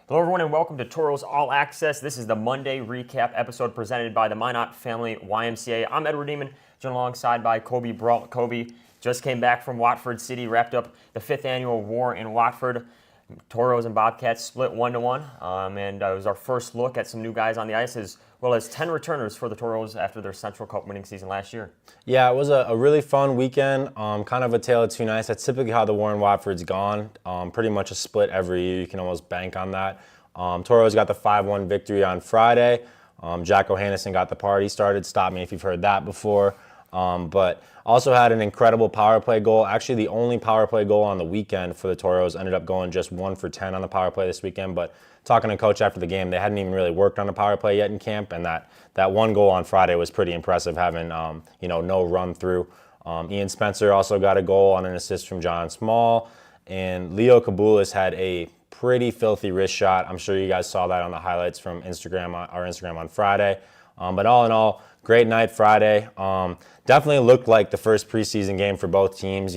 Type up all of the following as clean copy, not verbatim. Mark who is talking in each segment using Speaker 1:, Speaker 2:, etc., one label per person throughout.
Speaker 1: Hello, everyone, and welcome to Tauros All Access. This is the Monday recap episode presented by the Minot Family YMCA. I'm Edward Neiman, joined alongside by Kobe Brault. Kobe just came back from Watford City, wrapped up the 5th annual war in Watford. Tauros and Bobcats split 1-1, and it was our first look at some new guys on the ice, as well as 10 returners for the Tauros after their Central Cup winning season last year.
Speaker 2: Yeah, it was a really fun weekend, kind of a tale of two nights. That's typically how the war in Watford's gone, pretty much a split every year. You can almost bank on that. Tauros got the 5-1 victory on Friday. Jack O'Hannison got the party started. Stop me if you've heard that before. But also had an incredible power play goal. Actually, the only power play goal on the weekend for the Tauros. Ended up going just 1 for 10 on the power play this weekend. But talking to Coach after the game, they hadn't even really worked on the power play yet in camp, and that one goal on Friday was pretty impressive, having no run through. Ian Spencer also got a goal on an assist from John Small, and Leo Kabulis had a pretty filthy wrist shot. I'm sure you guys saw that on the highlights from our Instagram on Friday. But all in all, great night Friday. Definitely looked like the first preseason game for both teams.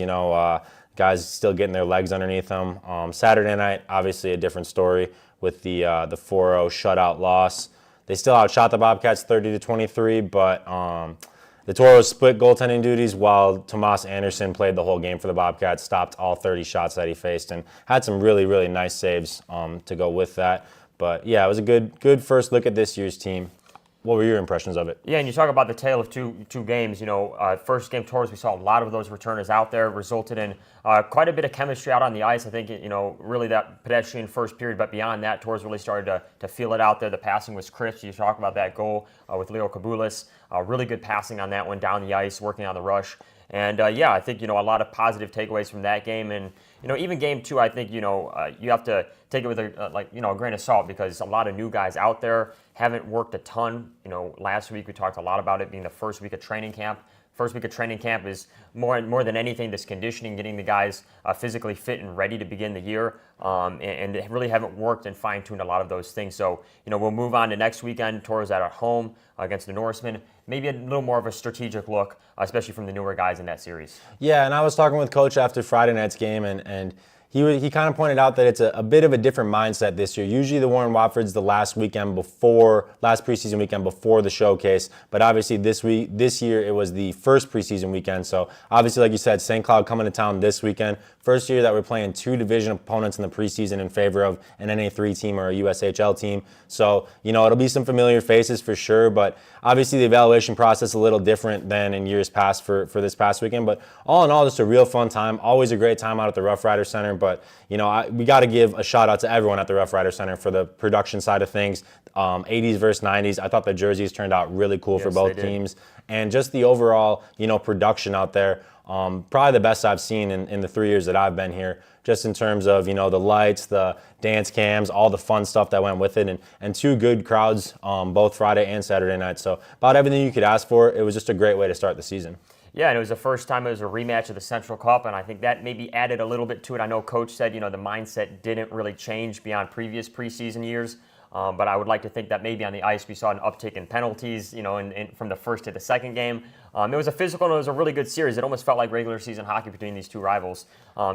Speaker 2: Guys still getting their legs underneath them. Saturday night, obviously a different story with the 4-0 shutout loss. They still outshot the Bobcats 30-23, but the Tauros split goaltending duties while Tomas Anderson played the whole game for the Bobcats, stopped all 30 shots that he faced, and had some really, really nice saves to go with that. But yeah, it was a good first look at this year's team. What were your impressions of it?
Speaker 1: Yeah, and you talk about the tale of two games. First game Tauros, we saw a lot of those returners out there, resulted in quite a bit of chemistry out on the ice. I think, really that pedestrian first period, but beyond that, Tauros really started to feel it out there. The passing was crisp. You talk about that goal with Leo Kabulis. Really good passing on that one down the ice, working on the rush. And, I think, a lot of positive takeaways from that game. And, even game 2, I think, you have to take it with a grain of salt, because a lot of new guys out there haven't worked a ton. Last week we talked a lot about it being the first week of training camp. First week of training camp is more than anything this conditioning, getting the guys physically fit and ready to begin the year, and they really haven't worked and fine-tuned a lot of those things. So, we'll move on to next weekend. Tauros at home against the Norsemen. Maybe a little more of a strategic look, especially from the newer guys in that series.
Speaker 2: Yeah, and I was talking with Coach after Friday night's game, and he kind of pointed out that it's a bit of a different mindset this year. Usually the war in Watford's the last preseason weekend before the showcase, but obviously this year it was the first preseason weekend. So obviously, like you said, St. Cloud coming to town this weekend. First year that we're playing 2 division opponents in the preseason in favor of an NA3 team or a USHL team. So, it'll be some familiar faces for sure, but obviously the evaluation process is a little different than in years past for this past weekend. But all in all, just a real fun time. Always a great time out at the Rough Rider Center. But, we got to give a shout out to everyone at the Rough Rider Center for the production side of things. 80s versus 90s. I thought the jerseys turned out really cool for both teams. And just the overall, production out there. Probably the best I've seen in the 3 years that I've been here, just in terms of, the lights, the dance cams, all the fun stuff that went with it, and 2 good crowds both Friday and Saturday night. So about everything you could ask for. It was just a great way to start the season.
Speaker 1: Yeah, and it was the first time it was a rematch of the Central Cup, and I think that maybe added a little bit to it. I know Coach said, the mindset didn't really change beyond previous preseason years. But I would like to think that maybe on the ice we saw an uptick in penalties, from the first to the second game. It was a physical and it was a really good series. It almost felt like regular season hockey between these two rivals.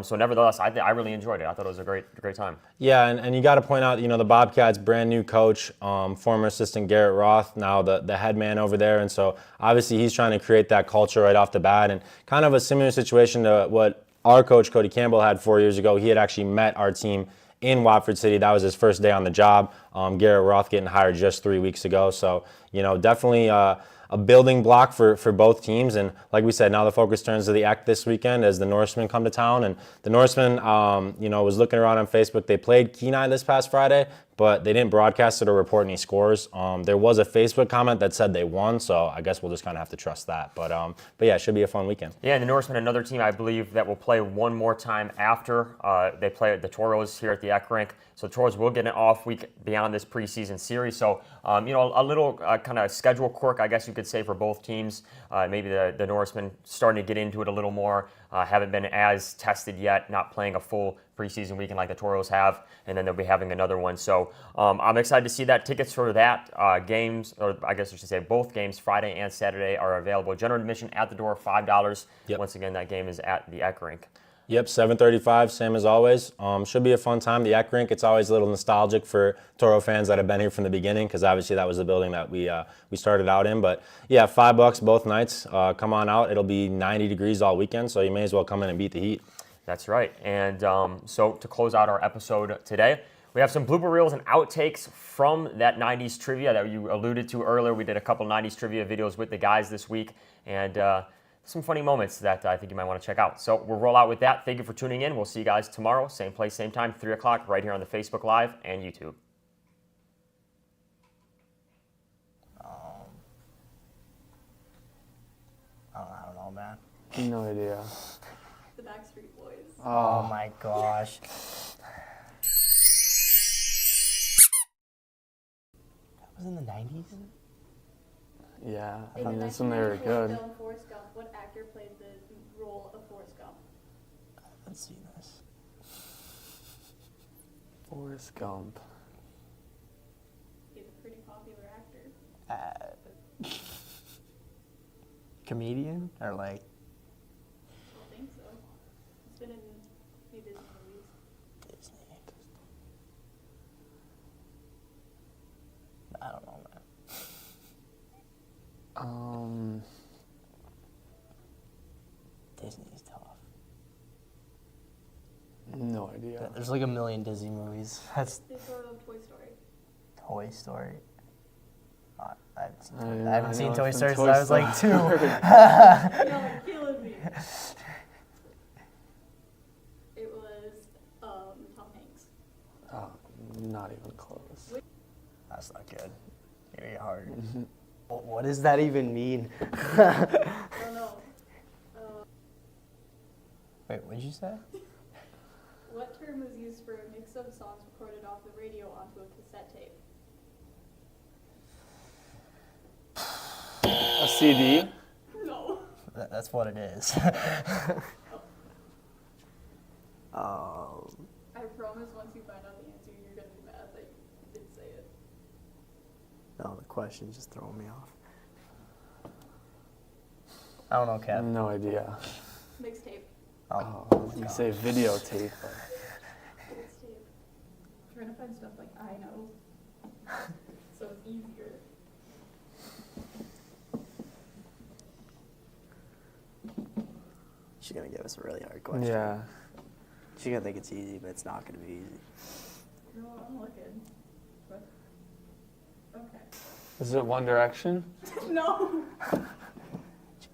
Speaker 1: So nevertheless, I really enjoyed it. I thought it was a great time.
Speaker 2: Yeah, and you got to point out, the Bobcats' brand new coach, former assistant Garrett Roth, now the head man over there. And so obviously he's trying to create that culture right off the bat, and kind of a similar situation to what our coach Cody Campbell had 4 years ago. He had actually met our team in Watford City. That was his first day on the job. Garrett Roth getting hired just 3 weeks ago. So, definitely a building block for both teams. And like we said, now the focus turns to the Eck this weekend as the Norsemen come to town. And the Norsemen, was looking around on Facebook. They played Kenai this past Friday, but they didn't broadcast it or report any scores. There was a Facebook comment that said they won, so I guess we'll just kind of have to trust that. But yeah, it should be a fun weekend.
Speaker 1: Yeah, and the Norsemen, another team I believe that will play one more time after they play the Tauros here at the Eck rink. So the Tauros will get an off week beyond this preseason series. So, a little kind of schedule quirk, I guess you could say, for both teams. Maybe the Norsemen starting to get into it a little more, haven't been as tested yet, not playing a full preseason weekend like the Tauros have, and then they'll be having another one. So I'm excited to see that. Tickets for that games, or I guess I should say both games, Friday and Saturday, are available. General admission at the door, $5. Yep. Once again, that game is at the Eck rink.
Speaker 2: Yep, 7:35, same as always. Should be a fun time. The Eck Rink, it's always a little nostalgic for Toro fans that have been here from the beginning, because obviously that was the building that we started out in. But yeah, $5 both nights. Come on out. It'll be 90 degrees all weekend, so you may as well come in and beat the heat.
Speaker 1: That's right. And so to close out our episode today, we have some blooper reels and outtakes from that 90s trivia that you alluded to earlier. We did a couple 90s trivia videos with the guys this week, and some funny moments that I think you might want to check out. So we'll roll out with that. Thank you for tuning in. We'll see you guys tomorrow, same place, same time, 3 o'clock, right here on the Facebook Live and YouTube.
Speaker 3: I don't know, man.
Speaker 4: No idea.
Speaker 5: The Backstreet Boys.
Speaker 3: Oh my gosh. That was in the 90s?
Speaker 4: Yeah, I
Speaker 5: In
Speaker 4: mean,
Speaker 5: the
Speaker 4: that's when they were
Speaker 5: 1994
Speaker 4: good.
Speaker 5: film Forrest Gump, what actor played the role of Forrest Gump?
Speaker 3: Let's see this.
Speaker 4: Forrest Gump.
Speaker 5: He's a pretty popular actor.
Speaker 3: Comedian? Or like,
Speaker 5: I don't think so. He's been in a few Disney movies.
Speaker 3: Disney? I don't know, man. Disney's tough.
Speaker 4: No idea.
Speaker 3: There's like a million Disney movies. That's
Speaker 5: They sort of Toy Story.
Speaker 3: Toy Story. I
Speaker 4: I
Speaker 3: haven't seen
Speaker 4: know,
Speaker 3: Toy
Speaker 4: it's
Speaker 3: Story
Speaker 4: been
Speaker 3: since I was like 2.
Speaker 5: Y'all are killing me. It was Tom Hanks.
Speaker 4: Oh, not even close.
Speaker 3: That's not good. Gonna get hard. What does that even mean?
Speaker 5: I don't know.
Speaker 3: Wait, what did you say?
Speaker 5: What term was used for a mix of songs recorded off the radio onto a cassette tape?
Speaker 4: A CD?
Speaker 5: No.
Speaker 3: That's what it is.
Speaker 5: I promise once you find out the answer, you're going to be mad that you didn't say it.
Speaker 3: No, the question's just throwing me off. I don't know, Kev.
Speaker 4: No idea.
Speaker 5: Mixtape.
Speaker 4: Oh, I was gonna say videotape.
Speaker 5: Mixtape. I'm trying to find stuff like I know. So it's easier.
Speaker 3: She's gonna give us a really hard question.
Speaker 4: Yeah.
Speaker 3: She's gonna think it's easy, but it's not gonna be easy.
Speaker 5: No, I'm looking. But, okay.
Speaker 4: Is it One Direction?
Speaker 5: No.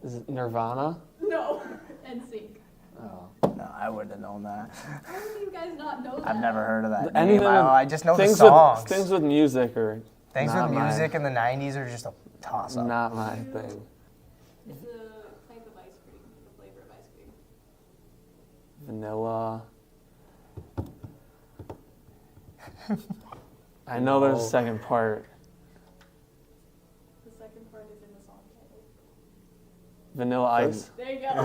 Speaker 4: Is it Nirvana?
Speaker 5: No. NSYNC.
Speaker 4: Oh.
Speaker 3: No, I wouldn't have known that.
Speaker 5: How do you guys not know that?
Speaker 3: I've never heard of that
Speaker 4: Anything
Speaker 3: name. I just know the
Speaker 4: things
Speaker 3: songs.
Speaker 4: With, things with music or
Speaker 3: Things
Speaker 4: not
Speaker 3: with
Speaker 4: my-
Speaker 3: music in the 90s are just a toss-up.
Speaker 4: Not my thing.
Speaker 5: It's a type of ice cream, a flavor of ice cream.
Speaker 4: Vanilla. I know there's a second part.
Speaker 5: The second part is in the song title.
Speaker 4: Vanilla Ice.
Speaker 5: There you go.
Speaker 3: I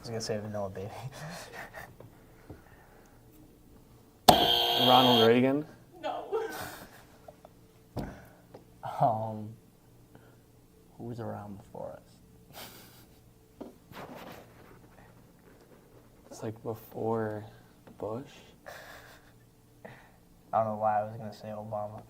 Speaker 3: was gonna say Vanilla Baby.
Speaker 4: Ronald Reagan.
Speaker 5: No.
Speaker 3: Who was around before us?
Speaker 4: It's like before Bush.
Speaker 3: I don't know why I was gonna say Obama.